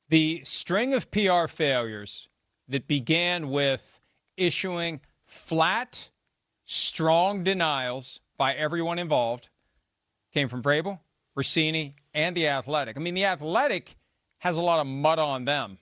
The string of PR failures that began with issuing flat, strong denials by everyone involved came from Vrabel, Russini, and The Athletic. I mean, The Athletic has a lot of mud on them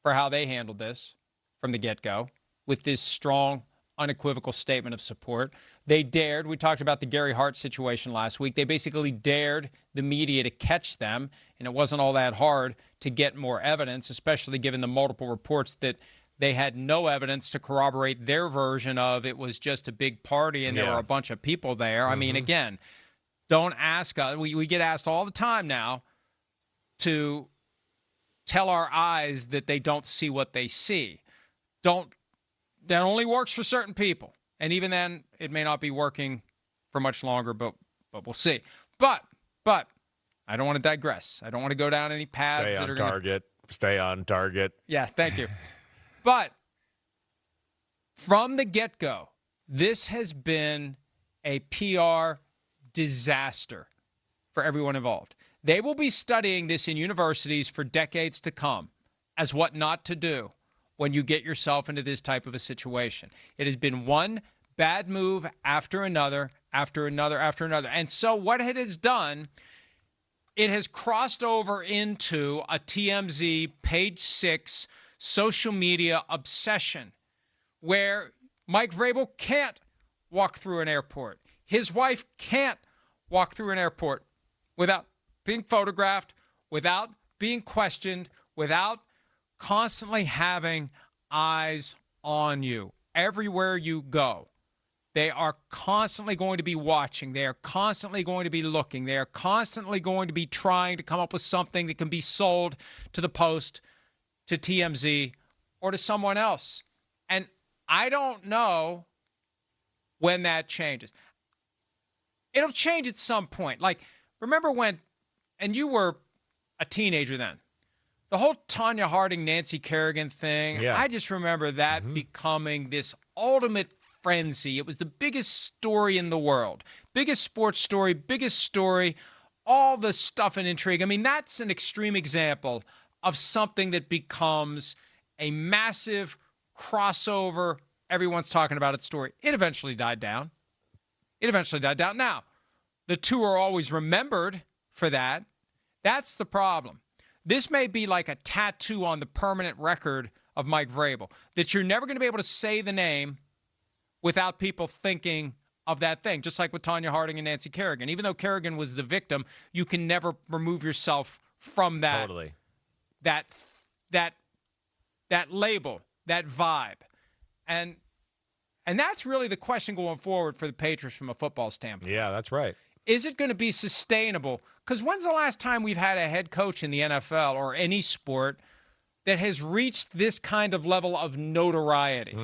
for how they handled this from the get-go with this strong, unequivocal statement of support. They dared, we talked about the Gary Hart situation last week, they basically dared the media to catch them, and it wasn't all that hard to get more evidence, especially given the multiple reports that they had no evidence to corroborate their version of it was just a big party and there were a bunch of people there. I mean, again, don't ask us. We get asked all the time now to tell our eyes that they don't see what they see. That only works for certain people. And even then, it may not be working for much longer, but we'll see. But I don't want to digress. I don't want to go down any paths that are going to Stay on target. Yeah, thank you. But from the get-go, this has been a PR disaster for everyone involved. They will be studying this in universities for decades to come as what not to do when you get yourself into this type of a situation. It has been one bad move after another, after another, after another. And so what it has done, it has crossed over into a TMZ Page 6 social media obsession where Mike Vrabel can't walk through an airport. His wife can't walk through an airport without being photographed, without being questioned, without constantly having eyes on you. Everywhere you go, they are constantly going to be watching. They are constantly going to be looking. They are constantly going to be trying to come up with something that can be sold to the Post, to TMZ, or to someone else. And I don't know when that changes. It'll change at some point. Like, remember when, and you were a teenager then, the whole Tonya Harding, Nancy Kerrigan thing, I just remember that becoming this ultimate frenzy. It was the biggest story in the world. Biggest sports story, biggest story, all the stuff and intrigue. I mean, that's an extreme example of something that becomes a massive crossover, everyone's talking about its story. It eventually died down. Now, the two are always remembered for that. That's the problem. This may be like a tattoo on the permanent record of Mike Vrabel, that you're never going to be able to say the name without people thinking of that thing, just like with Tonya Harding and Nancy Kerrigan. Even though Kerrigan was the victim, you can never remove yourself from that. Totally. That label, that vibe. And that's really the question going forward for the Patriots from a football standpoint. Yeah, that's right. Is it going to be sustainable? Because when's the last time we've had a head coach in the NFL or any sport that has reached this kind of level of notoriety?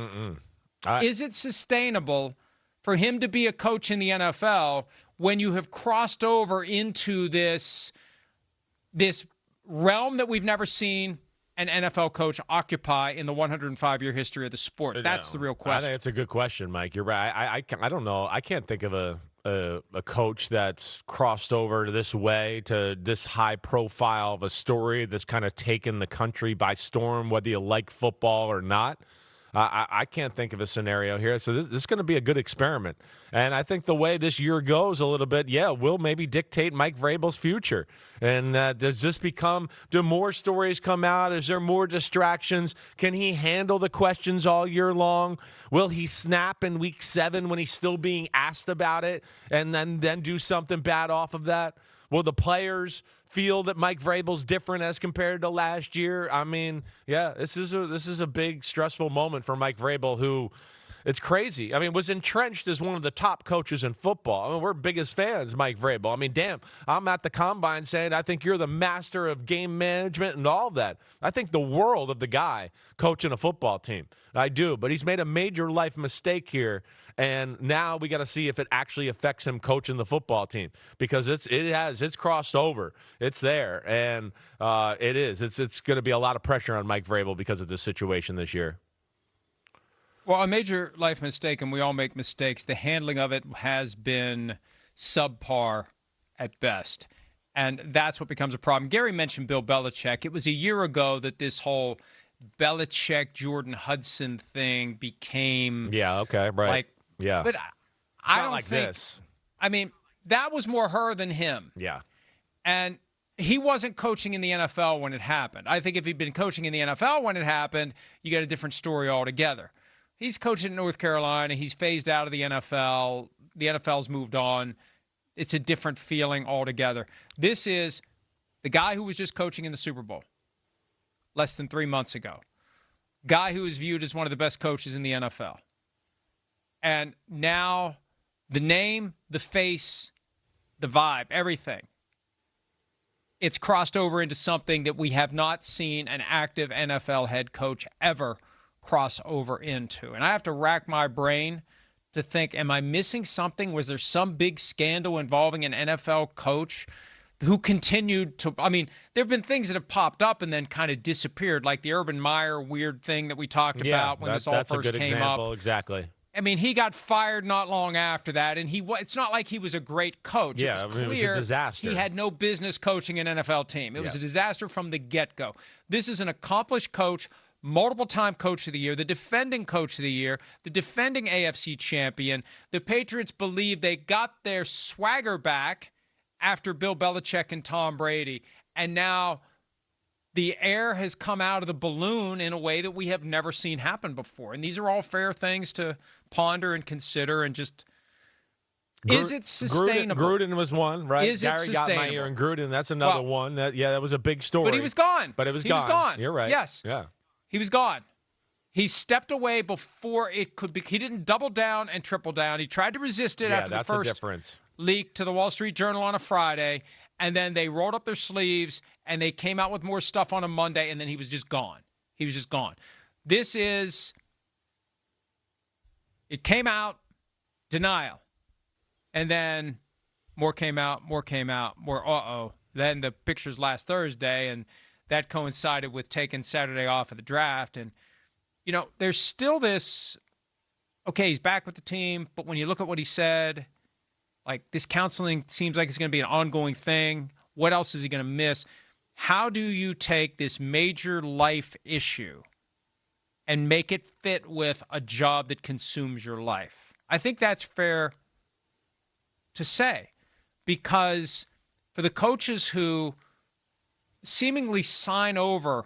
Is it sustainable for him to be a coach in the NFL when you have crossed over into this realm that we've never seen an NFL coach occupy in the 105-year history of the sport? That's the real question. I think it's a good question, Mike. You're right. I don't know. I can't think of a coach that's crossed over to this way, to this high profile of a story that's kind of taken the country by storm, whether you like football or not. I can't think of a scenario here. So this is going to be a good experiment. And I think the way this year goes a little bit, will maybe dictate Mike Vrabel's future. And do more stories come out? Is there more distractions? Can he handle the questions all year long? Will he snap in week 7 when he's still being asked about it and then do something bad off of that? Will the players feel that Mike Vrabel's different as compared to last year? I mean, this is a big stressful moment for Mike Vrabel, who, it's crazy. I mean, was entrenched as one of the top coaches in football. I mean, we're biggest fans, Mike Vrabel. I mean, damn, I'm at the combine saying I think you're the master of game management and all of that. I think the world of the guy coaching a football team. I do, but he's made a major life mistake here, and now we got to see if it actually affects him coaching the football team, because it's crossed over. It's there, and it is. It's going to be a lot of pressure on Mike Vrabel because of this situation this year. Well, a major life mistake, and we all make mistakes, the handling of it has been subpar at best. And that's what becomes a problem. Gary mentioned Bill Belichick. It was a year ago that this whole Belichick, Jordan Hudson thing became. Yeah, okay, right. Like, yeah. But I don't like think. This. I mean, that was more her than him. Yeah. And he wasn't coaching in the NFL when it happened. I think if he'd been coaching in the NFL when it happened, you get a different story altogether. He's coaching in North Carolina. He's phased out of the NFL. The NFL's moved on. It's a different feeling altogether. This is the guy who was just coaching in the Super Bowl less than 3 months ago. Guy who is viewed as one of the best coaches in the NFL. And now the name, the face, the vibe, everything. It's crossed over into something that we have not seen an active NFL head coach ever cross over into. And I have to rack my brain to think, am I missing something? Was there some big scandal involving an NFL coach who continued to, I mean, there have been things that have popped up and then kind of disappeared, like the Urban Meyer weird thing that we talked about when this all first came up. That's a good example, exactly. I mean, he got fired not long after that, and it's not like he was a great coach. Yeah, it was clear it was a disaster. He had no business coaching an NFL team. It was a disaster from the get-go. This is an accomplished coach, multiple-time coach of the year, the defending coach of the year, the defending AFC champion. The Patriots believe they got their swagger back after Bill Belichick and Tom Brady, and now the air has come out of the balloon in a way that we have never seen happen before. And these are all fair things to ponder and consider and just, is it sustainable? Gruden was one, right? Is Gary it sustainable? got my ear in Gruden. That's another one. That was a big story. But he was gone. He was gone. You're right. Yes. Yeah. He was gone. He stepped away before it could be. He didn't double down and triple down. He tried to resist it after the first leak to the Wall Street Journal on a Friday, and then they rolled up their sleeves and they came out with more stuff on a Monday, and then he was just gone. He was just gone. It came out, denial, and then more came out, more. Then the pictures last Thursday, and that coincided with taking Saturday off of the draft. And, you know, there's still this, okay, he's back with the team, but when you look at what he said, like, this counseling seems like it's going to be an ongoing thing. What else is he going to miss? How do you take this major life issue and make it fit with a job that consumes your life? I think that's fair to say, because for the coaches who seemingly sign over,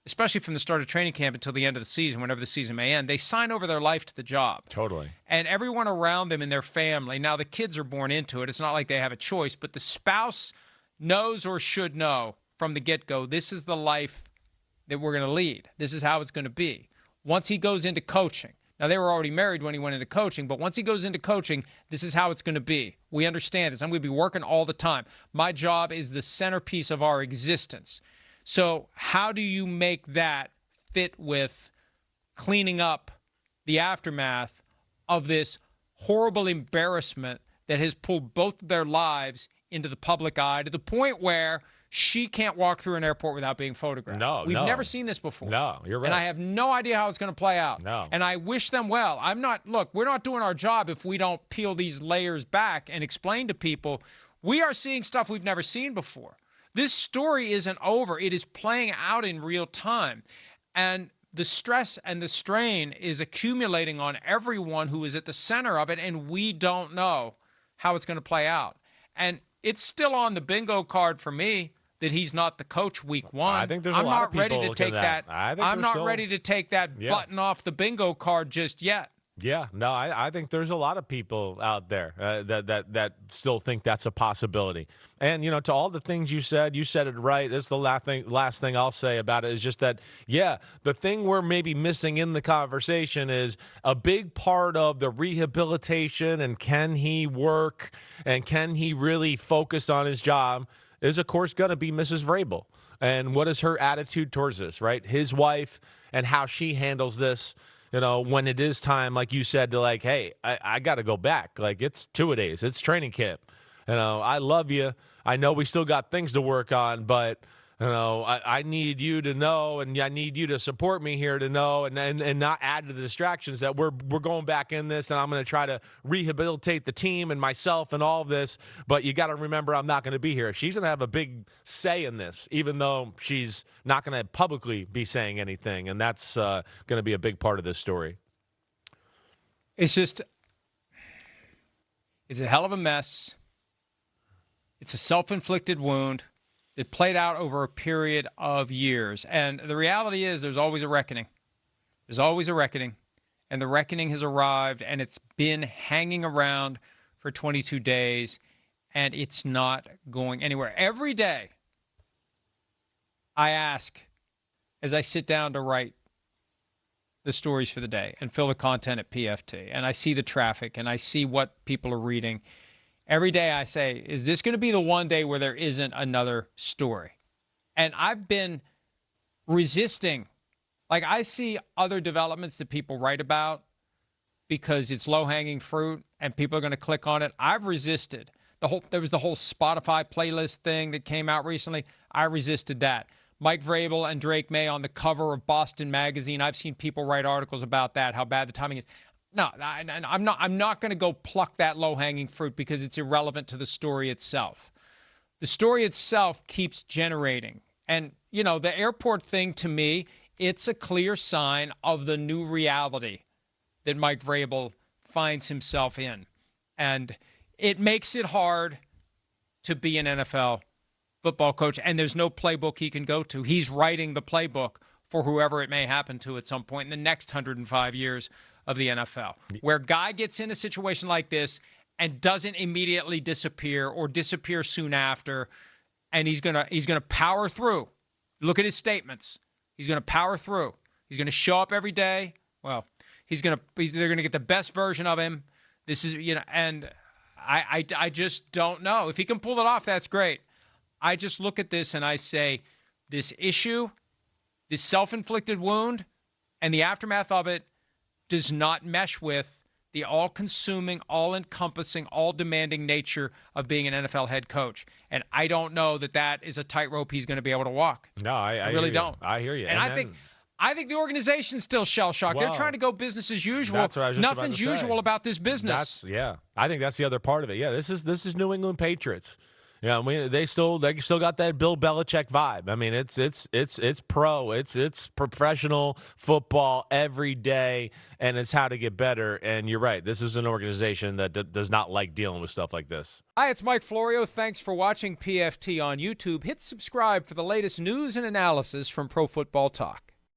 especially from the start of training camp until the end of the season, whenever the season may end, they sign over their life to the job. Totally. And everyone around them in their family, now the kids are born into it. It's not like they have a choice, but the spouse knows or should know from the get-go, this is the life that we're going to lead. This is how it's going to be. Once he goes into coaching, now they were already married when he went into coaching, but once he goes into coaching, this is how it's going to be. We understand this. I'm going to be working all the time. My job is the centerpiece of our existence. So how do you make that fit with cleaning up the aftermath of this horrible embarrassment that has pulled both of their lives into the public eye to the point where she can't walk through an airport without being photographed? We've never seen this before. No, you're right. And I have no idea how it's going to play out. No. And I wish them well. We're not doing our job if we don't peel these layers back and explain to people we are seeing stuff we've never seen before. This story isn't over. It is playing out in real time. And the stress and the strain is accumulating on everyone who is at the center of it, and we don't know how it's going to play out. And it's still on the bingo card for me that he's not the coach week one. I think there's a lot of people looking at that. I'm not ready to take that button off the bingo card just yet. Yeah, no, I think there's a lot of people out there that still think that's a possibility. And, you know, to all the things you said it right. This is the last thing I'll say about it is just that, the thing we're maybe missing in the conversation is a big part of the rehabilitation and can he work and can he really focus on his job is, of course, going to be Mrs. Vrabel. And what is her attitude towards this, right? His wife and how she handles this. You know, when it is time, like you said, to like, hey, I got to go back. Like, it's 2-a-days. It's training camp. You know, I love you. I know we still got things to work on, but I need you to know, and I need you to support me here to know, and not add to the distractions that we're going back in this, and I'm going to try to rehabilitate the team and myself and all of this. But you got to remember, I'm not going to be here. She's going to have a big say in this, even though she's not going to publicly be saying anything, and that's going to be a big part of this story. It's a hell of a mess. It's a self-inflicted wound. It played out over a period of years. And the reality is there's always a reckoning. There's always a reckoning. And the reckoning has arrived, and it's been hanging around for 22 days, and it's not going anywhere. Every day, I ask, as I sit down to write the stories for the day and fill the content at PFT, and I see the traffic, and I see what people are reading, every day I say, is this going to be the one day where there isn't another story? And I've been resisting. Like, I see other developments that people write about because it's low-hanging fruit and people are going to click on it. I've resisted. There was the whole Spotify playlist thing that came out recently. I resisted that. Mike Vrabel and Drake May on the cover of Boston Magazine. I've seen people write articles about that, how bad the timing is. No, I'm not going to go pluck that low-hanging fruit because it's irrelevant to the story itself. The story itself keeps generating. And, the airport thing, to me, it's a clear sign of the new reality that Mike Vrabel finds himself in. And it makes it hard to be an NFL football coach. And there's no playbook he can go to. He's writing the playbook for whoever it may happen to at some point in the next 105 years of the NFL, where guy gets in a situation like this and doesn't immediately disappear or disappear soon after, and he's gonna power through. Look at his statements. He's gonna power through. He's gonna show up every day. Well, they're gonna get the best version of him. This is and I just don't know if he can pull it off. That's great. I just look at this and I say, this issue, this self-inflicted wound, and the aftermath of it does not mesh with the all-consuming, all-encompassing, all-demanding nature of being an NFL head coach. And I don't know that is a tightrope he's going to be able to walk. No, I really don't. I hear you. And I think the organization's still shell-shocked. They're trying to go business as usual. That's what I was just Nothing's usual about this business. I think that's the other part of it. Yeah, this is New England Patriots. Yeah, they still got that Bill Belichick vibe. I mean, it's pro, it's professional football every day, and it's how to get better. And you're right, this is an organization that does not like dealing with stuff like this. Hi, it's Mike Florio. Thanks for watching PFT on YouTube. Hit subscribe for the latest news and analysis from Pro Football Talk.